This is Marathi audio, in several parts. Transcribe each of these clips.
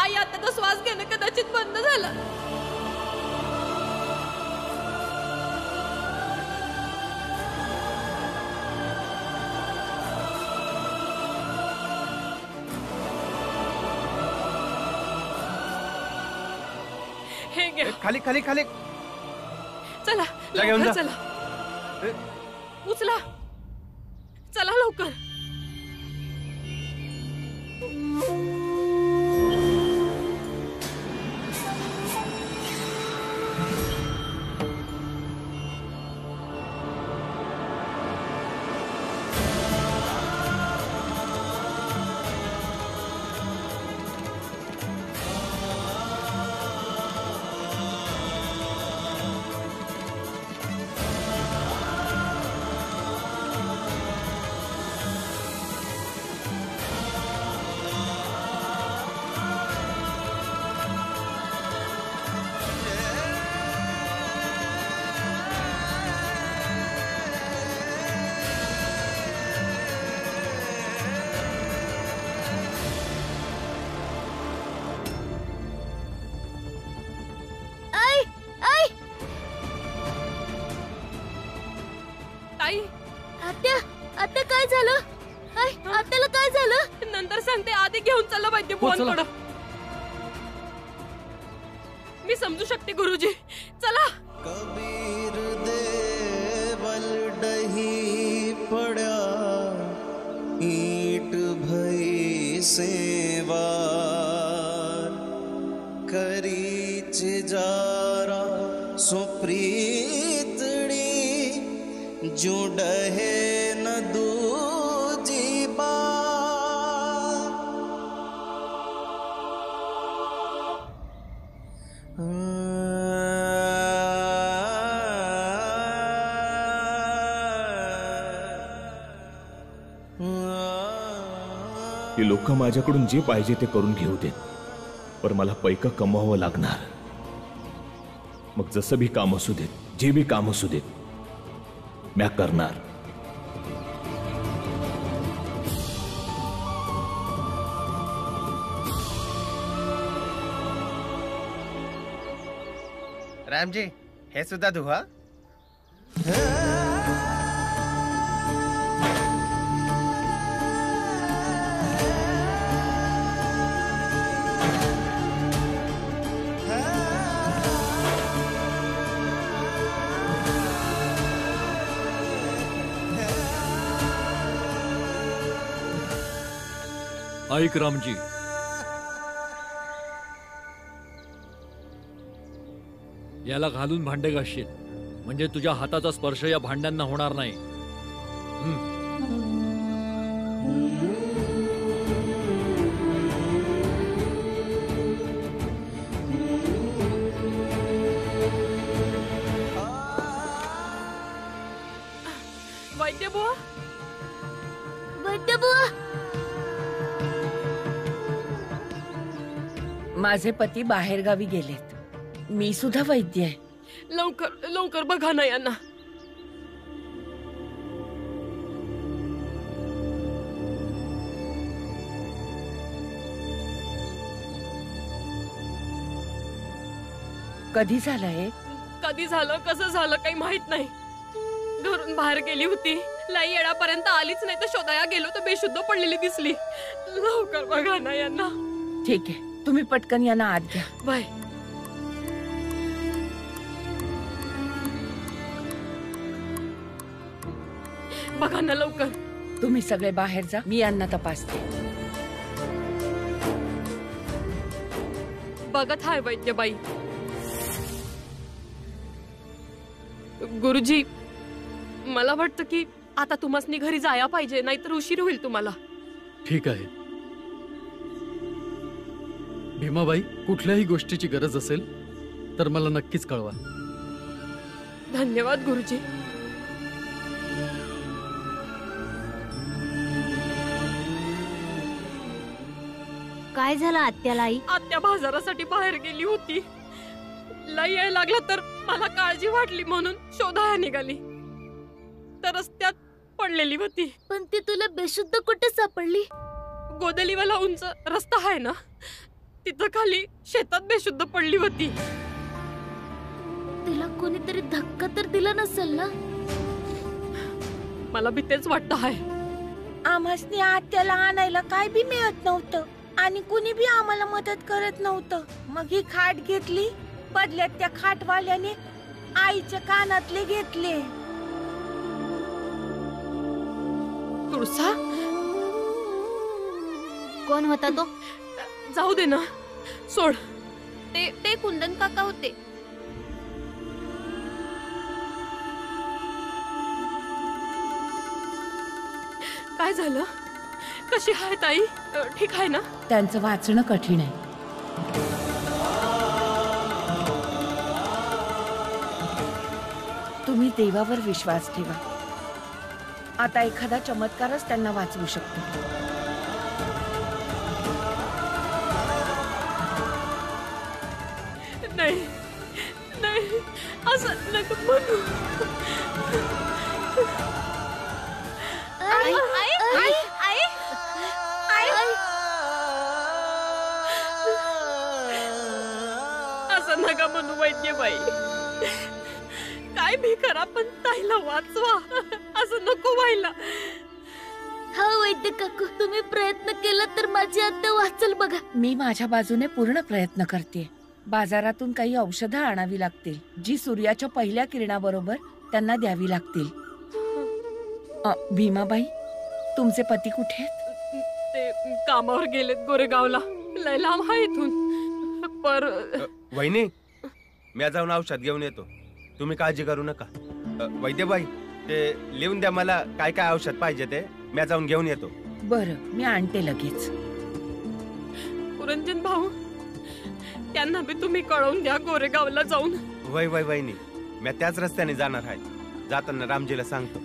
आई आता श्वास घेणं कदाचित बंद झालं. हे घ्या. खाली खाली खाली. चला लवकर चला. उचला. चला लवकर. आता काय झालं? आत्याला काय झालं? नंतर सांगते. आधी घेऊन चला वैद्य बुवांकडे. मी समजू शकते गुरुजी. चला. कबीर देवल डही पड़ा ईट भई सेवा करीच जारा सुप्रीतड़ी जुड़हे न दूजी बार. ही लोक माझ्याकडून जे पाहिजे ते करून घेऊ देत, पण मला पैका कमवावं लागणार. मग जसं भी काम असू देत, जे भी काम असू देत, मैं करणार. रामजी हे सुद्धा धुवा. ऐक रामजी, याला घालून भांडे घासशील म्हणजे तुझ्या हाताचा स्पर्श या भांड्यांना होणार नाही. वैद्य बुवा. वैद्य बुवा. माझे पती बाहेरगावी गेलेत. मी सुद्धा वैद्य आहे. लवकर लवकर बघा ना यांना. कधी झालं हे? कधी झालं, कसं झालं काही माहित नाही. घरून बाहेर गेली होती, लाई येण्यापर्यंत आलीच नाही तर शोधाया गेलो तर बेशुद्ध पडलेली दिसली. लवकर बघा ना यांना. ठीक आहे, तुम्ही पटकन यांना आत घ्या. बाय. बघा ना लवकर. तुम्ही सगळे बाहेर जा, मी यांना तपासते. बघत हाय वैद्यबाई. गुरुजी, मला वाटतं की आता तुम्हासनी घरी जाया पाहिजे, नाहीतर उशीर होईल तुम्हाला. ठीक आहे भीमाबाई, कुठल्याही गोष्टीची गरज असेल तर मला नक्कीच कळवा. धन्यवाद गुरुजी. काय झालं आत्याला आई? आत्या बाजारासाठी बाहेर गेली होती. लाई यायला लागला तर मला काळजी वाटली म्हणून शोधाया निघाली, तर रस्त्यात पडलेली होती. पण ती तुला बेशुद्ध कुठे सापडली? गोदलीवाला उंच रस्ता आहे ना, तिथं खाली शेतात बेशुद्ध पडली होती. तिला कोणीतरी धक्का तर दिला नसेल ना? मला बी तेच वाटतं आहे. आम्हासनी आत्याला आणायला काय बी मिळत नव्हतं आणि कुणी बी आम्हाला मदत करत नव्हतं. मग ही खाट घेतली, बदल्यात त्या खाटवाल्याने आईच्या कानातले घेतले. तुळसा, कोण होता तो? जाऊ दे ना, सोड. ते कुंदन काका होते. काय झालं? कशी आहे ताई? ठीक आहे ना? त्यांचं वाचणं कठीण आहे. तुम्ही देवावर विश्वास ठेवा. आता एखादा चमत्कारच त्यांना वाचवू शकतो. नाही नाही, असं नका म्हणू. आई, आई, आई, आई, आई. असं नका म्हणू वैद्यबाई. काय भी करा पण ताईला वाचवा. असं नको व्हायला. हा वैद्य काकू, तुम्ही प्रयत्न केला तर माझी आत्या वाचल बघा. मी माझ्या बाजूने पूर्ण प्रयत्न करते. बाजारातून काही औषधं आणावी लागतील, जी सूर्याच्या पहिल्या किरणाबरोबर त्यांना द्यावी लागतील. भीमाबाई, तुमचे पती कुठे आहेत? ते कामावर गेलेत गोरेगावला. लय लांब आहे इथून. पर वहिनी, मी जाऊन औषध घेऊन येतो. तुम्ही काळजी करू नका. वैद्यबाई, ते लिहून द्या मला काय काय औषध पाहिजे ते. मी जाऊन घेऊन येतो. बरं, मी आणते लगेच. पुरंजन भाऊ, त्यांना बी तुम्ही कळवून द्या गोरेगावला जाऊन. वहिनी, मी त्याच रस्त्याने जाणार आहे. जाताना रामजीला सांगतो.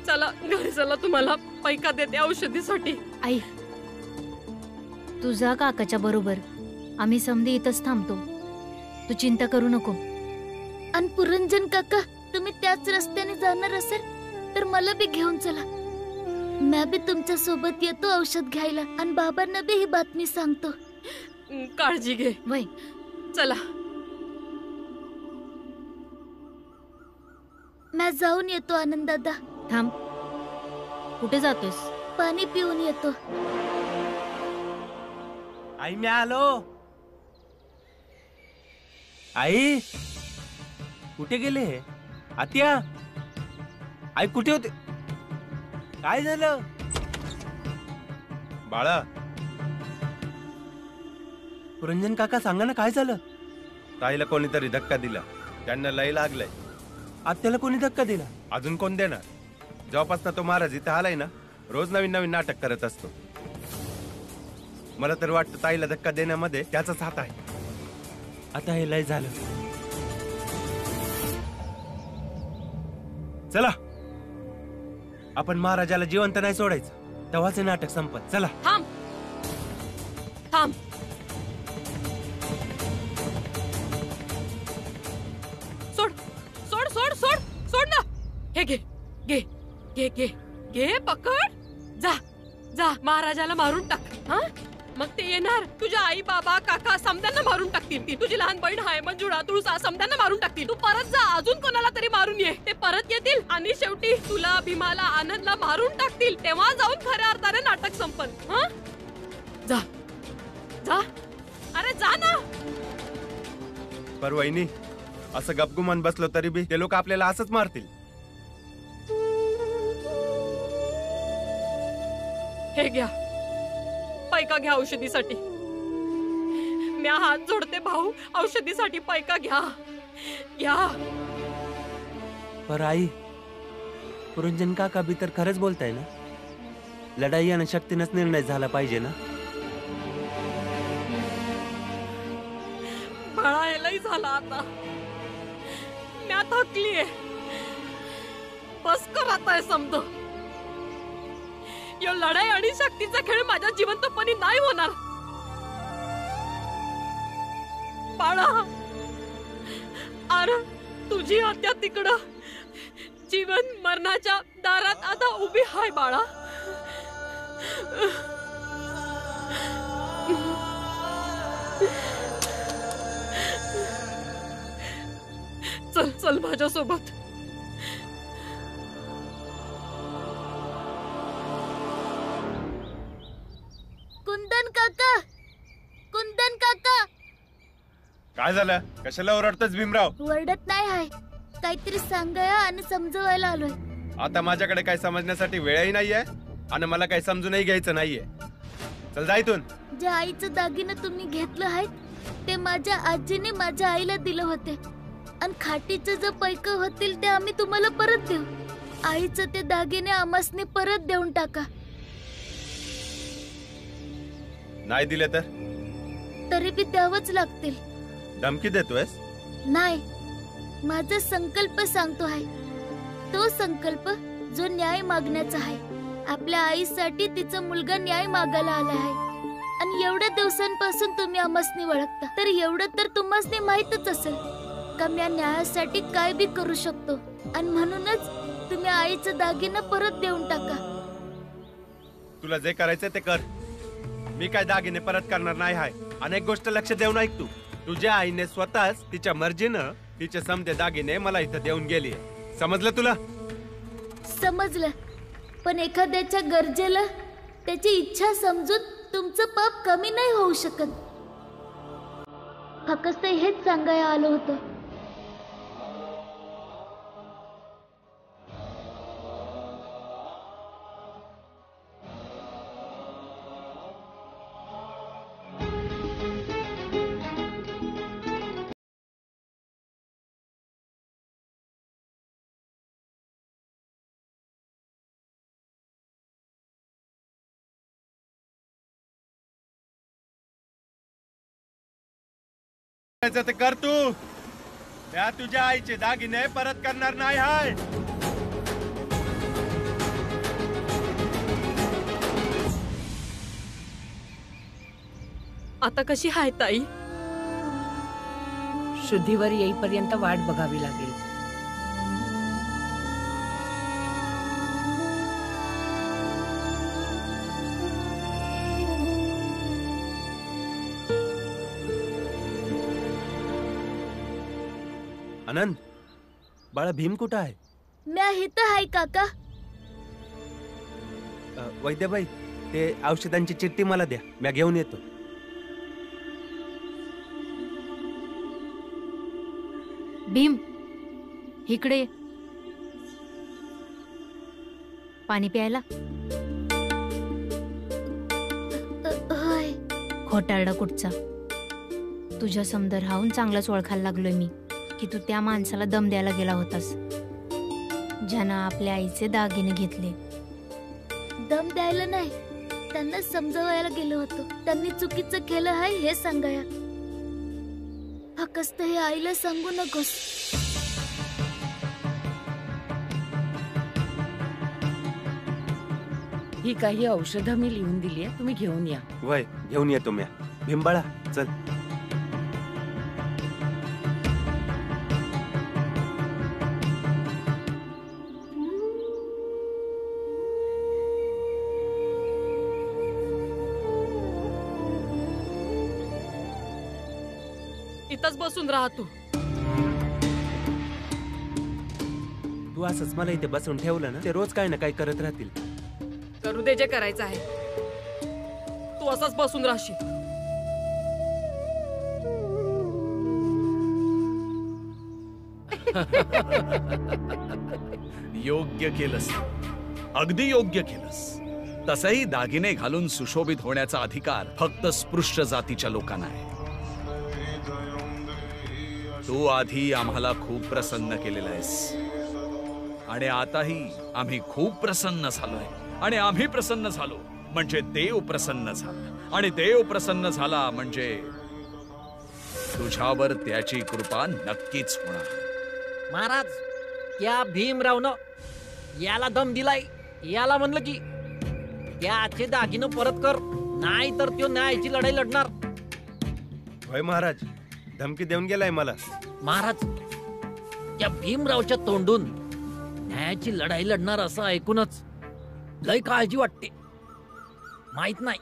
चला घरी चला, तुम्हाला पैका देते औषधीसाठी. आई, तुझा काकाच्या बरोबर आम्ही समधी इथंच थांबतो. तू चिंता करू नको. आणि पुरंजन काका, तुम्ही त्याच रस्त्याने जाणार असेल तर मला बी घेऊन चला. मी बी तुमच्या सोबत येतो औषध घ्यायला आणि बाबांना बी ही बातमी सांगतो. काळजी घे. वय, चला. मी जाऊन येतो आनंद दादा. थांब. कुठे जातोस? पाणी पिऊन येतो. आई, मी आलो. आई, कुठे गेले आत्या? आई कुठे होते? काय झालं बाळा? पुरंजन काका, सांगा ना काय झालं? ताईला कोणीतरी धक्का दिला. त्यांना लय लागलंय. आत्याला कोणी धक्का दिला? अजून कोण देणार? जेव्हापासून तो महाराज इथं आलाय ना, रोज नवीन नवीन नाटक करत असतो. मला तर वाटतं ताईला धक्का देण्यामध्ये त्याचाच हात आहे. आता हे लय झालं. चला, आपण महाराजाला जिवंत नाही सोडायचं. तेव्हाच हे नाटक संपत. चला. थांब थांब. सोड सोड सोड सोड सोड ना. हे घे घे घे घे घे, पकड. जा जा, महाराजाला मारून टाक. हा, मग ते येणार. तुझ्या आई बाबा काका समद्यांना मारून टाकतील. तुझी लहान बहीण आहे मंजुळा, तुळसा, समद्यांना मारून टाकतील. तू परत जा, अजून कोणाला तरी मारून ये. ते परत येतील आणि शेवटी तुला, भीमाला, आनंदला मारून टाकतील. तेव्हा जाऊन खऱ्या अर्थाने नाटक संपन. हा, जा जा. अरे जा ना. पर वहिनी, असं गपगुमान बसलो तरी बी ते लोक आपल्याला असंच मारतील. हे घ्या पैका, घ्या औषधीसाठी. मी हात जोडते भाऊ, औषधीसाठी पैका घ्या घ्या. पर आई, पुरंजन काका बी तर खरंच बोलताय ना. लढाई आणि शक्तीनंच निर्णय झाला पाहिजे ना. बळायलाही झाला आता. मी थकलीये. बस कर आता समज. यो लढाई आणि शक्तीचा खेळ माझ्या जिवंतपणी नाही होणार. बाळा, अरे तुझी आत्या तिकडं जीवन मरणाच्या दारात आता उभी हाय बाळा. चल माझ्यासोबत. कुंदन काका, कुंदन काका. काय झालं? कशाला ओरडतोस भीमराव? वरडत नाही आहे, काहीतरी सांगाया आणि समजवायला आलोय. आता माझ्याकडे काही समजण्यासाठी वेळही नाहीये आणि मला काही समजूनही घ्यायचं नाहीये. चल जा इथून. जे आईचं दागिनं तुम्ही घेतलं आहे ते माझ्या आजीने माझ्या आईला दिलं होते आणि खाटीचे जे पैके होतील ते आम्ही तुम्हाला परत देऊ. आईचं ते दागिने आम्हासनी परत देऊन टाका. नाही दिले तर? तरी बी द्यावंच लागतील. धमकी देतोयस? नाही, माझा संकल्प सांगतो आहे. तो संकल्प जो न्याय मागण्याचा आहे. आपल्या आईसाठी तिचा मुलगा न्याय मागायला आला आहे आणि एवढ्या दिवसांपासून तुम्ही आम्हासनी ओळखता, तर एवढं तर तुम्हासनी माहीतच असेल का मी न्यायासाठी काय बी करू शकतो. आणि म्हणूनच तुम्ही आईचं दागिनं परत देऊन टाका. तुला जे करायचं ते कर. मी काय दागिने परत करणार नाही आहे. अनेक गोष्ट लक्ष देऊन ऐक तू. तुझ्या आईने स्वतःच तिच्या मर्जीनं तिचे समते दागिने मला इथं देऊन गेली. समजलं तुला? समजलं, पण एखाद्याच्या गरजेला त्याची इच्छा समजून तुमचं पाप कमी नाही होऊ शकत. फक्त हेच सांगायला आलो होतं. ते कर तू. त्या तुझ्या आईचे दागिने परत करणार नाही हाय. आता कशी हाय ताई? शुद्धीवर येईपर्यंत वाट बघावी लागेल. आनंद, बाळा भीम कुठं आहे? म्या इथं आहे काका. वैद्यबाई, ते औषधांची चिठ्ठी मला द्या, मी घेऊन येतो. भीम, इकडे ये. पाणी प्यायला. होय. खोटारडा कुठचा. तुझ्या समोर राहून चांगलाच ओळखायला लागलोय मी की तू त्या माणसाला दम द्यायला गेला होतास ज्यानं आपल्या आईचे दागिने घेतले. दम द्यायला नाही, त्यांना समजवायला गेलो होतो. त्यांनी चुकीचं केलं आहे हे सांगाया. फक्त हे आईला सांगू नकोस. ही काही औषधं मी लिहून दिली आहे, तुम्ही घेऊन या. वय घेऊन येतो म्या. भीम बाळा चल. इथंच बसून राहा तू. तू असंच मला इथे बसून ठेवलं ना, ते रोज काय ना काय करत राहतील. करू दे जे करायचं आहे. तू असाच बसून राहशील. योग्य केलंस, अगदी योग्य केलंस. तसंही दागिने घालून सुशोभित होण्याचा अधिकार फक्त स्पृश्य जातीच्या लोकांना आहे. तू आधी आम्हाला खूप प्रसन्न केलेला आहेस आणि आताही आम्ही खूप प्रसन्न झालोय. आणि आम्ही प्रसन्न झालो म्हणजे देव प्रसन्न झाला आणि देव प्रसन्न झाला म्हणजे तुझ्यावर त्याची कृपा नक्कीच होणार. महाराज, त्या भीमरावनं याला दम दिलाय. याला म्हणलं की त्याचे दागिनं परत कर, नाही तर तो न्यायाची लढाई लढणार. होय महाराज, धमकी देऊन गेलाय मला. महाराज, त्या भीमरावच्या तोंडून न्यायाची लढाई लढणार असं ऐकूनच लय काळजी वाटते. माहित नाही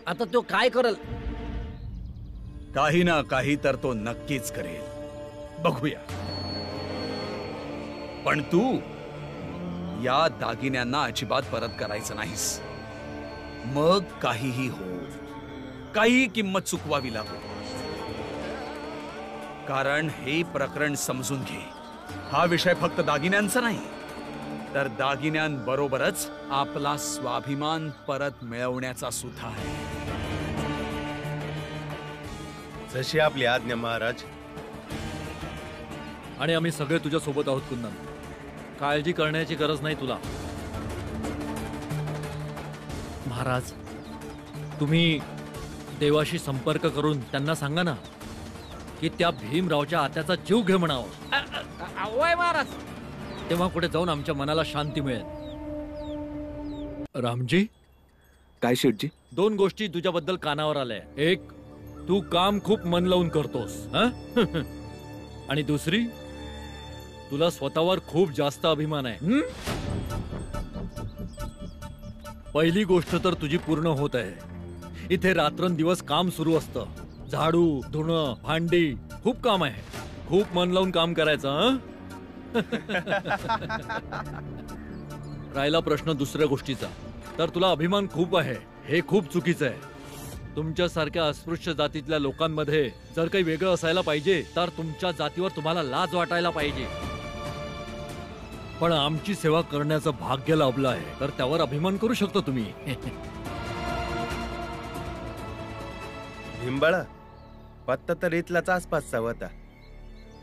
आता तो काय करल. काही ना काही तर तो नक्कीच करेल. बघूया. पण तू या दागिन्यांना अजिबात परत करायचं नाहीस. मग काहीही हो, काही किंमत चुकवावी लागो. कारण हे प्रकरण समजून घे, हा विषय फक्त दागिन्यांचा नाही, तर दागिन्यांबरोबरच आपला स्वाभिमान परत मिळवण्याचा सुद्धा आहे. जशी आपली आज्ञा महाराज. आणि आम्ही सगळे तुझ्या सोबत आहोत कुंदन. काळजी करण्याची गरज नाही तुला. महाराज, तुम्ही देवाशी संपर्क करून त्यांना सांगा ना की त्या भीमरावच्या आत्याचा जीव घे म्हणावं. वय महाराज. तेव्हा कुठे जाऊन आमच्या मनाला शांती मिळेल. रामजी, काय शेठजी? 2 गोष्टी तुझ्याबद्दल कानावर आल्या. एक, तू काम खूप मन लावून करतोस, हं? आणि दुसरी, तुला स्वतःवर खूप जास्त अभिमान आहे. पहिली गोष्ट तर तुझी पूर्ण होत आहे. इथे रात्रंदिवस काम सुरू असतं. झाडू, धुणं, भांडी, खूप काम आहे. खूप मन लावून काम करायचं, हं? राहिला प्रश्न दुसऱ्या गोष्टीचा, तर तुला अभिमान खूप आहे. हे खूप चुकीचं आहे. तुमच्यासारख्या अस्पृश्य जातीतल्या लोकांमध्ये जर काही वेगळं असायला पाहिजे तर तुमच्या जातीवर तुम्हाला लाज वाटायला पाहिजे. पण आमची सेवा करण्याचं भाग्य लाभलं आहे, तर त्यावर अभिमान करू शकतो तुम्ही. भीमबाळा, पत्ता तर इथलाच आसपासचा होता.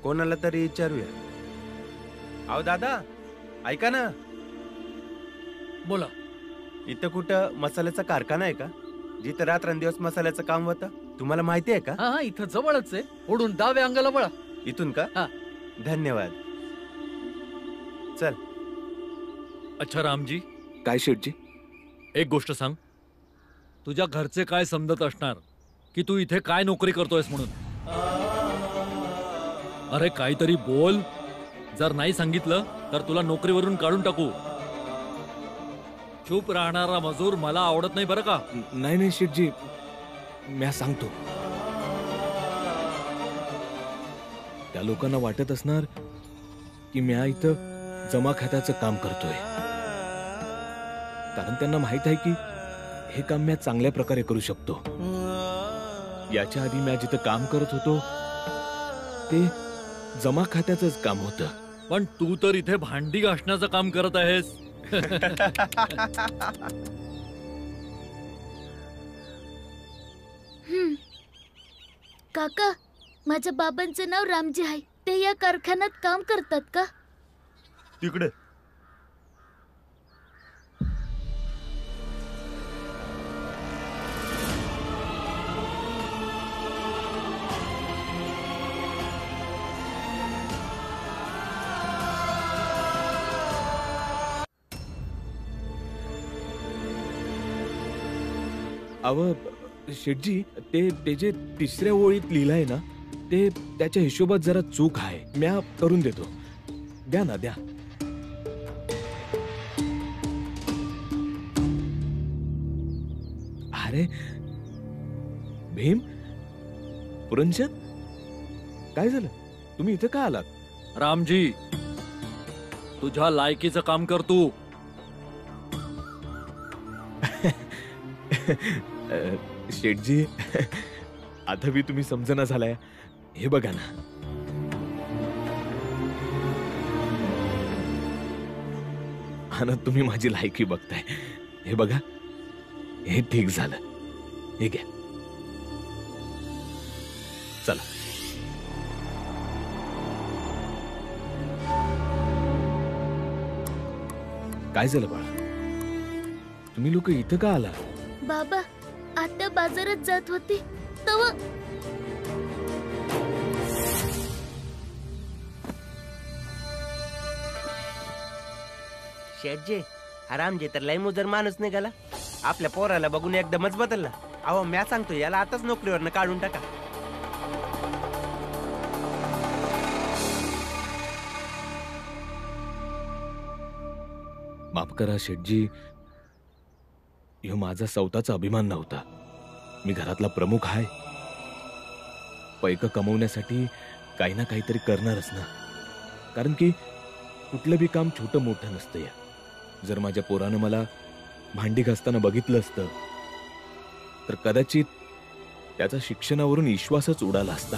कोणाला तरी विचारूया. अहो दादा, ऐका ना. बोला. इथं कुठं मसाल्याचा कारखाना आहे का, जिथं रात्रंदिवस मसाल्याचं काम होतं? तुम्हाला माहिती आहे का? हा, इथं जवळच आहे. ओढून डाव्या अंगाला वळा. इथून का? हा. धन्यवाद. चल. अच्छा रामजी. काय शेठजी? एक गोष्ट सांग, तुझ्या घरचे काय समजत असणार की तू इथे काय नोकरी करतोयस म्हणून? अरे काहीतरी बोल. जर नाही सांगितलं तर तुला नोकरीवरून काढून टाकू. चूप राहणारा मजूर मला आवडत नाही बरं का? नाही नाही शेठजी, मी सांगतो. त्या लोकांना वाटत असणार की मी इथं जमा खात्याचं काम करतोय, कारण त्यांना माहित आहे की हे काम मी चांगल्या प्रकारे करू शकतो. याच्या आधी मी जिथं काम करत होतो ते जमा खात्याचंच काम होतं. पण तू तर इथे भांडी घासण्याचं काम करत आहेस. काका, माझ्या बाबांचं नाव रामजी आहे. ते या कारखान्यात काम करतात का? तिकडे. अव शेठजी, ते जे तिसऱ्या ओळीत लिहिलंय ना, ते त्याच्या हिशोबात जरा चूक आहे. म्या करून देतो. द्या ना, द्या. अरे भीम, पुरंचंद, काय झालं? तुम्ही इथे का आलात? रामजी, तुझ्या लायकीचं काम कर तू. शेठजी, आता मी तुम्ही समजना झालाय. हे बघा ना, आणि तुम्ही माझी लायकी बघताय. हे बघा, हे ठीक झालं. हे घ्या. चला. काय झालं बाळा? तुम्ही लोक इथं का आला? बाबा, आता बाजारात जात होती तेव्हा शेठजी, रामजी तर लय मुजर माणूस निघाला. आपल्या पोराला बघून एकदमच बदलला. अहो, म्या सांगतो याला आताच नोकरीवरनं काढून टाका. माफ करा शेठजी, ह्यो माझा स्वतःचा अभिमान नव्हता. मी घरातला प्रमुख आहे. पैक कमवण्यासाठी काही ना काहीतरी करणारच ना, कारण की कुठलं बी काम छोटं मोठं नसतं या. जर माझ्या पोरानं मला भांडी घासताना बघितलं असतं तर कदाचित त्याचा शिक्षणावरून विश्वासच उडाला असता.